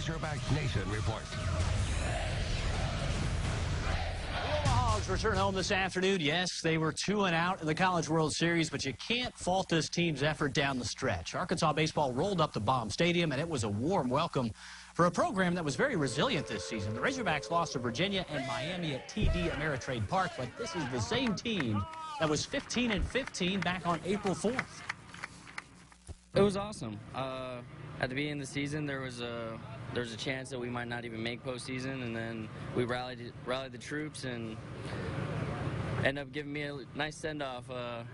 Razorback Nation reports. The Hogs return home this afternoon. Yes, they were 2-out in the College World Series, but you can't fault this team's effort down the stretch. Arkansas baseball rolled up to Baum Stadium, and it was a warm welcome for a program that was very resilient this season. The Razorbacks lost to Virginia and Miami at TD Ameritrade Park, but this is the same team that was 15-15 back on April 4th. It was awesome. At the beginning of the season, there was a chance that we might not even make postseason, and then we rallied the troops and ended up giving me a nice send-off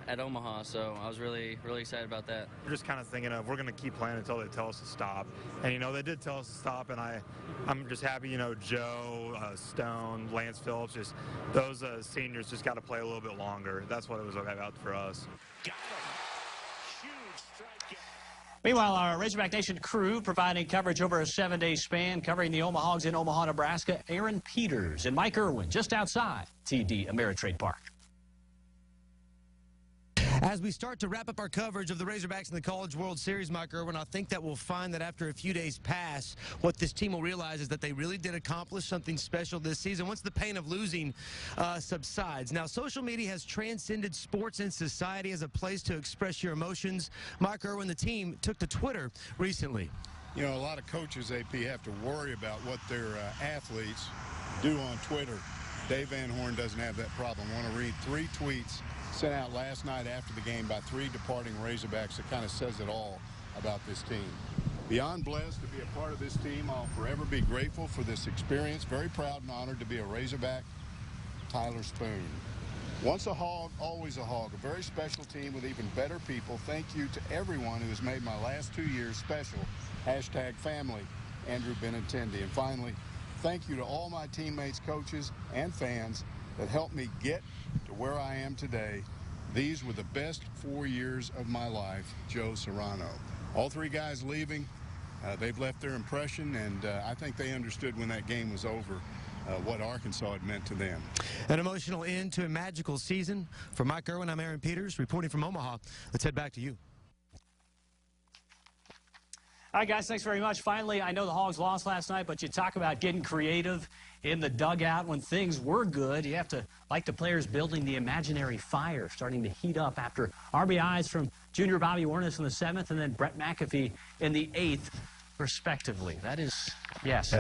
at Omaha. So I was really excited about that. We're just kind of thinking of we're going to keep playing until they tell us to stop, and they did tell us to stop, and I'm just happy. Joe, Stone, Lance Phillips, just those seniors just got to play a little bit longer. That's what it was about for us. Meanwhile, our Razorback Nation crew providing coverage over a 7-day span, covering the Omaha Hogs in Omaha, Nebraska. Aaron Peters and Mike Irwin just outside TD Ameritrade Park. As we start to wrap up our coverage of the Razorbacks in the College World Series, Mike Irwin, I think that we'll find that after a few days pass, what this team will realize is that they really did accomplish something special this season once the pain of losing subsides. Now, social media has transcended sports and society as a place to express your emotions. Mike Irwin, the team, took to Twitter recently. A lot of coaches, AP, have to worry about what their athletes do on Twitter. Dave Van Horn doesn't have that problem. I want to read 3 tweets sent out last night after the game by 3 departing Razorbacks that kind of says it all about this team. Beyond blessed to be a part of this team, I'll forever be grateful for this experience. Very proud and honored to be a Razorback. Tyler Spoon. Once a Hog, always a Hog. A very special team with even better people. Thank you to everyone who has made my last 2 years special. #family, Andrew Benintendi. And finally, thank you to all my teammates, coaches, and fans that helped me get to where I am today. These were the best 4 years of my life. Joe Serrano. All 3 guys leaving. They've left their impression, and I think they understood when that game was over what Arkansas had meant to them. An emotional end to a magical season. For Mike Irwin, I'm Aaron Peters, reporting from Omaha. Let's head back to you. All right, guys, thanks very much. Finally, I know the Hogs lost last night, but you talk about getting creative in the dugout when things were good. You have to, like the players, building the imaginary fire, starting to heat up after RBIs from junior Bobby Warnes in the 7th and then Brett McAfee in the 8th, respectively. That is, yes.